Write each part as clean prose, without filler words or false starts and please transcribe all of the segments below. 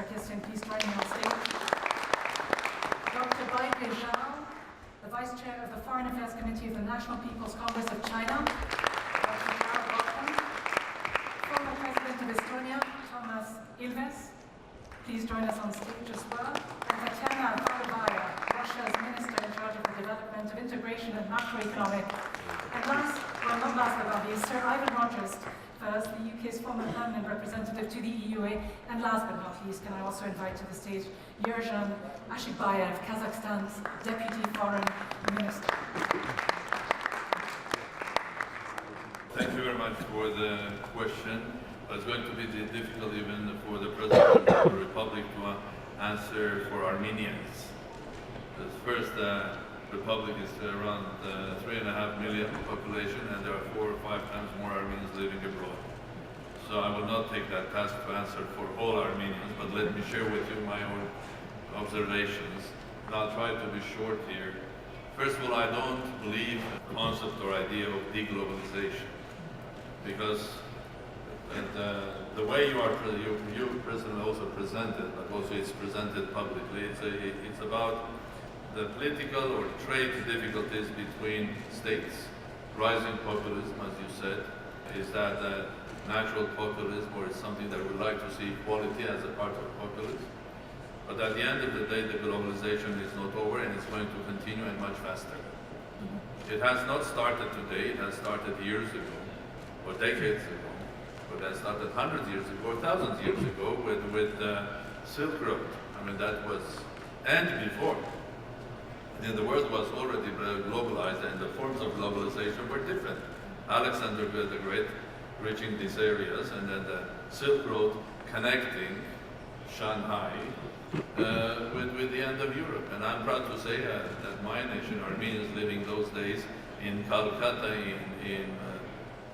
Sarkisian, please join me on stage. Dr. Bai Zhao, the Vice Chair of the Foreign Affairs Committee of the National People's Congress of China. Dr. Zhao, welcome. Former President of Estonia, Thomas Ilves, please join us on stage as well. And Tatiana Farovaya, Russia's Minister in charge of the development of integration and macroeconomic. And last, well not last but not least, Sir Ivan Rogers, first, the UK's former permanent representative to the EUA. And last but not least, can I also invite to the stage Yerzhan Ashikbayev, Kazakhstan's Deputy Foreign Minister. Thank you very much for the question. It's going to be difficult even for the President of the Republic to answer for Armenians. The first Republic is around 3.5 million population, and there are 4 or 5 times more Armenians living abroad. So I will not take that task to answer for all Armenians, but let me share with you my own observations. And I'll try to be short here. First of all, I don't believe the concept or idea of deglobalization, because the way you President also presented, but also it's presented publicly, it's about the political or trade difficulties between states. Rising populism, as you said, is that natural populism, or is something that we like to see equality as a part of populism. But at the end of the day, the globalization is not over, and it's going to continue and much faster. It has not started today, it has started years ago, or decades ago, but it has started hundreds of years ago, or thousands of years ago with the Silk Road. I mean, that was, and before. And the world was already globalized, and the forms of globalization were different. Alexander the Great reaching these areas, and then the Silk Road connecting Shanghai with the end of Europe. And I'm proud to say that my nation, Armenians living those days in Calcutta,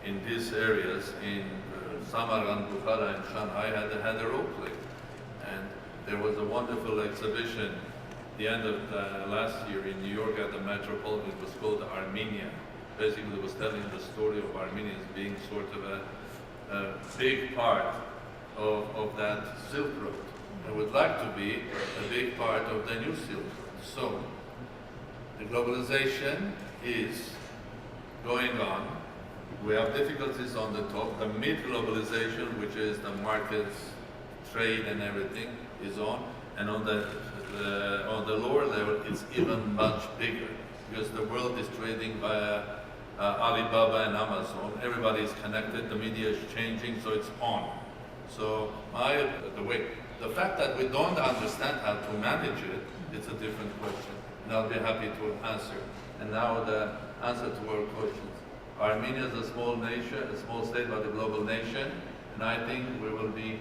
in these areas, in Samarkand, Bukhara, and Shanghai, had a role play. And there was a wonderful exhibition the end of last year in New York at the Metropolitan. It was called Armenia. Basically, it was telling the story of Armenians being sort of a big part of that Silk Road. I would like to be a big part of the new Silk Road. So, the globalization is going on. We have difficulties on the top. The mid-globalization, which is the markets, trade and everything, is on. And on the lower level, it's even much bigger, because the world is trading via Alibaba and Amazon. Everybody is connected, the media is changing, so it's on. So the fact that we don't understand how to manage it, it's a different question, and I'll be happy to answer. And now the answer to our questions. Armenia is a small nation, a small state, but a global nation, and I think we will be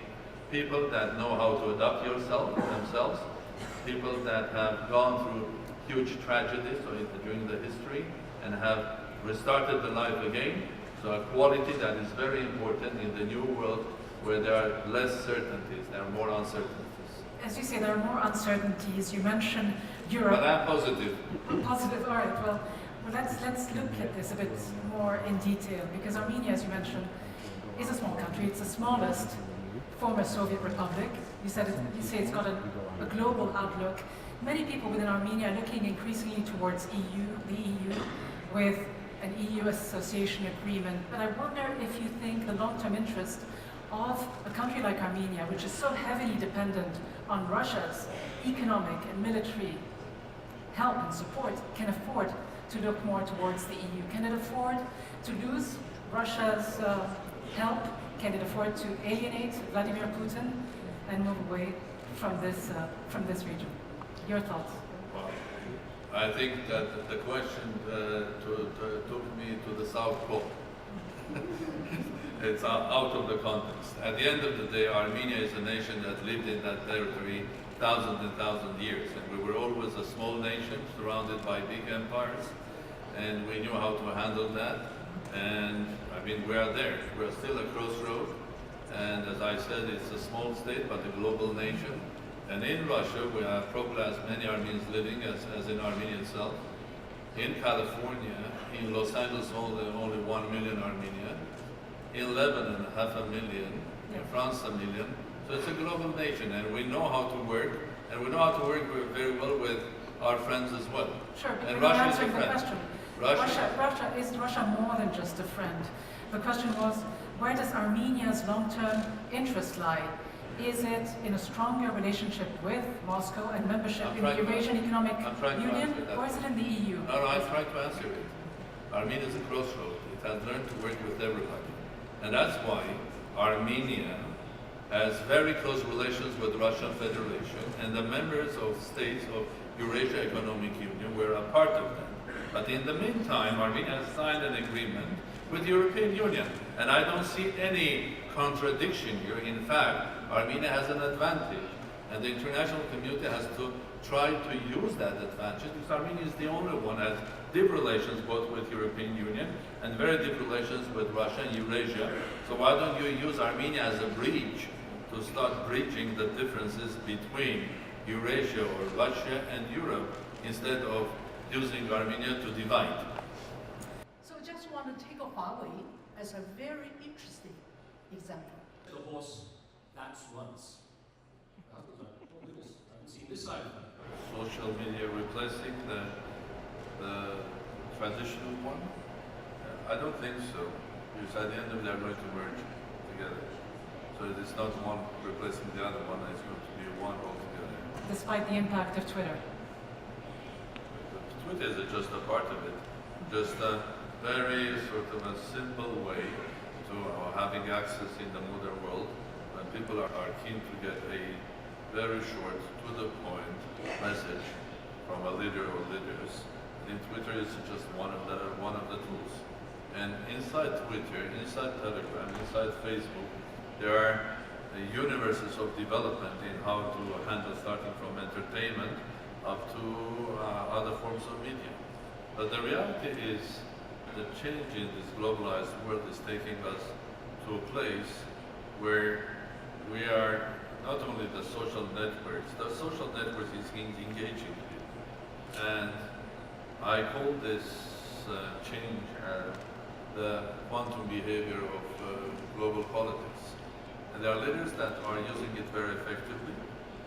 people that know how to adapt themselves, people that have gone through huge tragedies during the history and have restarted the life again. So a quality that is very important in the new world, where there are less certainties, there are more uncertainties. As you say, there are more uncertainties. You mentioned Europe. But I'm positive. Positive, all right. Well, let's look at this a bit more in detail, because Armenia, as you mentioned, is a small country. It's the smallest former Soviet republic. You say it's got a global outlook. Many people within Armenia are looking increasingly towards the EU, with an EU association agreement. But I wonder if you think the long-term interest of a country like Armenia, which is so heavily dependent on Russia's economic and military help and support, can afford to look more towards the EU? Can it afford to lose Russia's help? Can it afford to alienate Vladimir Putin and move away from this region? Your thoughts? Well, I think that the question took me to the South Pole. It's out of the context. At the end of the day, Armenia is a nation that lived in that territory thousands and thousands of years, and we were always a small nation surrounded by big empires, and we knew how to handle that. And I mean, we are there. We're still a crossroad, and as I said, it's a small state but a global nation. And in Russia, we have probably as many Armenians living as in Armenia itself. In California, in Los Angeles, only 1 million Armenians. In Lebanon, 500,000. In France, 1 million. So it's a global nation, and we know how to work, and we know how to work very well with our friends as well. Sure, but and you're Russia not is a answering the friend. question. Is Russia more than just a friend? The question was, where does Armenia's long-term interest lie? Is it in a stronger relationship with Moscow and membership in the Eurasian Economic Union, or is it in the EU? No, I'm trying to answer it. Armenia is a crossroad. It has learned to work with everybody. And that's why Armenia has very close relations with the Russian Federation, and the members of states of Eurasia Economic Union were a part of that. But in the meantime, Armenia has signed an agreement with the European Union, and I don't see any contradiction here. In fact, Armenia has an advantage, and the international community has to try to use that advantage, because Armenia is the only one that has deep relations both with European Union and very deep relations with Russia and Eurasia. So why don't you use Armenia as a bridge to start bridging the differences between Eurasia or Russia and Europe, instead of using Armenia to divide? So I just want to take Huawei as a very interesting example. The horse that's runs. Oh goodness, I haven't seen this side of it. Social media replacing the traditional one? I don't think so, because at the end of it, they're going to merge together. So it is not one replacing the other one, it's going to be one altogether. Despite the impact of Twitter. Twitter is just a part of it, just a very sort of a simple way to having access in the modern world, when people are keen to get a very short, to the point message from a leader or leaders. And Twitter is just one of the tools. And inside Twitter, inside Telegram, inside Facebook, there are universes of development in how to handle, starting from entertainment up to other forms of media. But the reality is the change in this globalized world is taking us to a place where we are not only the social networks is engaging it. And I call this change the quantum behavior of global politics. And there are leaders that are using it very effectively.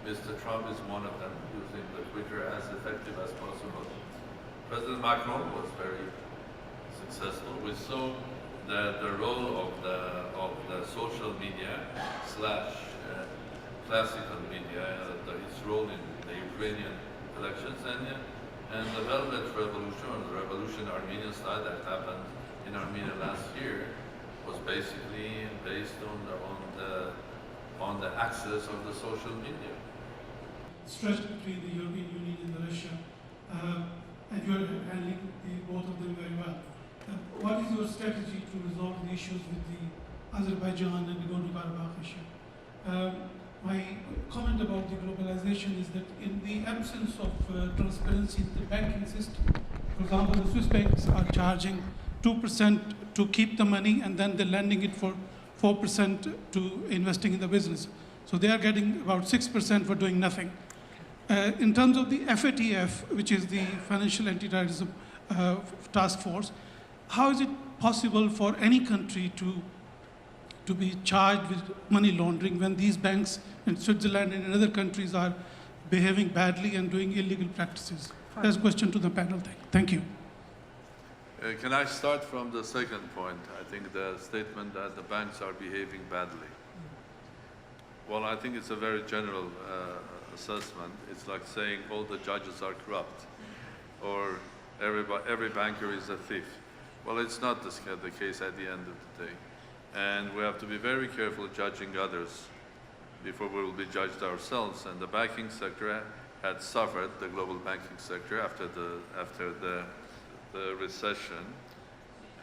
Mr. Trump is one of them, using the Twitter as effective as possible. President Macron was very successful. We saw the role of the social media slash classical media, its role in the Ukrainian elections, and the Velvet Revolution, or the revolution Armenian style that happened in Armenia last year, was basically based on the access of the social media. Stretch between the European Union and Russia, and you're handling both of them very well. What is your strategy to resolve the issues with the Azerbaijan and the Nagorno-Karabakh issue? My comment about the globalization is that in the absence of transparency in the banking system, for example, the Swiss banks are charging 2% to keep the money, and then they're lending it for 4% to investing in the business. So they are getting about 6% for doing nothing. In terms of the FATF, which is the Financial Anti-Terrorism Task Force, how is it possible for any country to be charged with money laundering when these banks in Switzerland and in other countries are behaving badly and doing illegal practices? That's a question to the panel. Thank you. Can I start from the second point? I think the statement that the banks are behaving badly. Well, I think it's a very general assessment. It's like saying all the judges are corrupt, or every banker is a thief. Well, it's not the case at the end of the day. And we have to be very careful judging others before we will be judged ourselves. And the banking sector had suffered, the global banking sector, after the recession.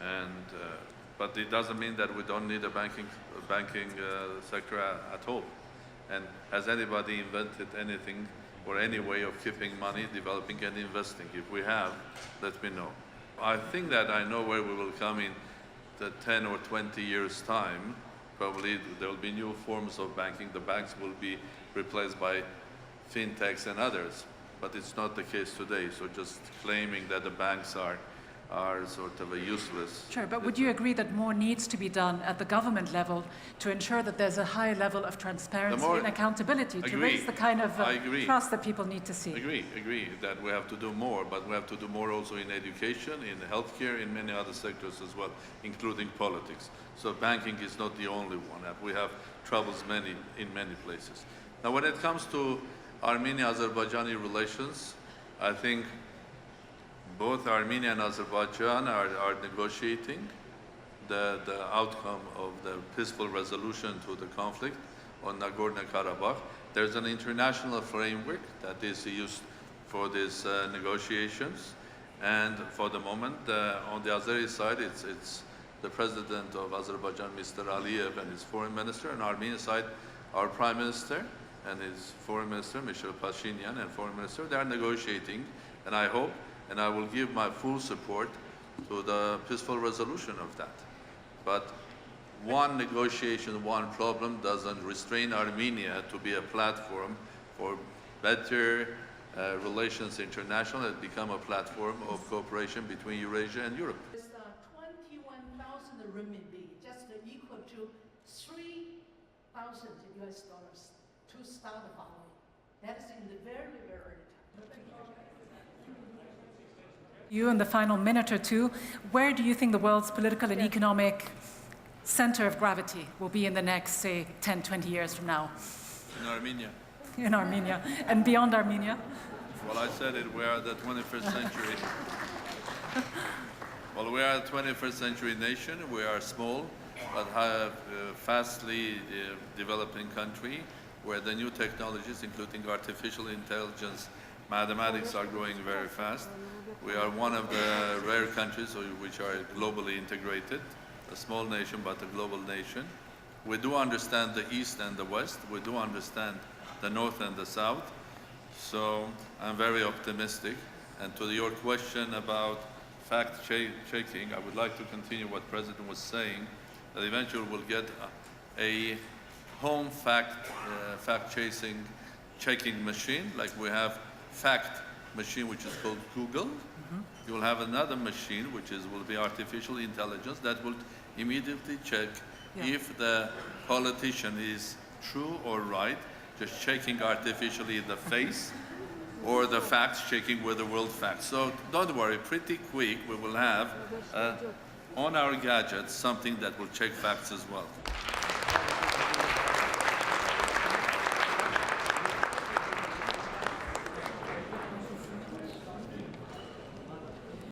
And but it doesn't mean that we don't need a banking sector at all. And has anybody invented anything or any way of keeping money, developing and investing? If we have, let me know. I think that I know where we will come in the 10 or 20 years' time. Probably there will be new forms of banking. The banks will be replaced by fintechs and others, but it's not the case today. So just claiming that the banks are are sort of a useless. Sure, but would you agree that more needs to be done at the government level to ensure that there's a high level of transparency and accountability to raise the kind of trust that people need to see? Agree that we have to do more, but we have to do more also in education, in healthcare, in many other sectors as well, including politics. So banking is not the only one. We have troubles in many places. Now, when it comes to Armenia-Azerbaijani relations, I think both Armenia and Azerbaijan are negotiating the outcome of the peaceful resolution to the conflict on Nagorno-Karabakh. There's an international framework that is used for these negotiations, and for the moment, on the Azeri side, it's the president of Azerbaijan, Mr. Aliyev, and his foreign minister, and Armenian side, our prime minister and his foreign minister, Michel Pashinyan, and foreign minister. They are negotiating, and I hope, and I will give my full support to the peaceful resolution of that. But one negotiation, one problem doesn't restrain Armenia to be a platform for better relations international and become a platform of cooperation between Eurasia and Europe. It's 21,000 renminbi, just equal to $3,000 to start the following. That is in the very, very early time. You, in the final minute or two, where do you think the world's political and economic center of gravity will be in the next, say, 10, 20 years from now? In Armenia. In Armenia. And beyond Armenia? Well, I said it, we are the 21st century. Well, we are a 21st century nation. We are small, but have a fastly developing country where the new technologies, including artificial intelligence, mathematics, are growing very fast. We are one of the rare countries which are globally integrated, a small nation but a global nation. We do understand the East and the West. We do understand the North and the South. So I'm very optimistic. And to your question about fact-checking, I would like to continue what the President was saying, that eventually we'll get a home fact-checking machine, like we have fact machine which is called Google. You will have another machine which will be artificial intelligence that will immediately check if the politician is true or right, just checking artificially the face, or the facts checking with the world facts. So don't worry, pretty quick we will have on our gadgets something that will check facts as well.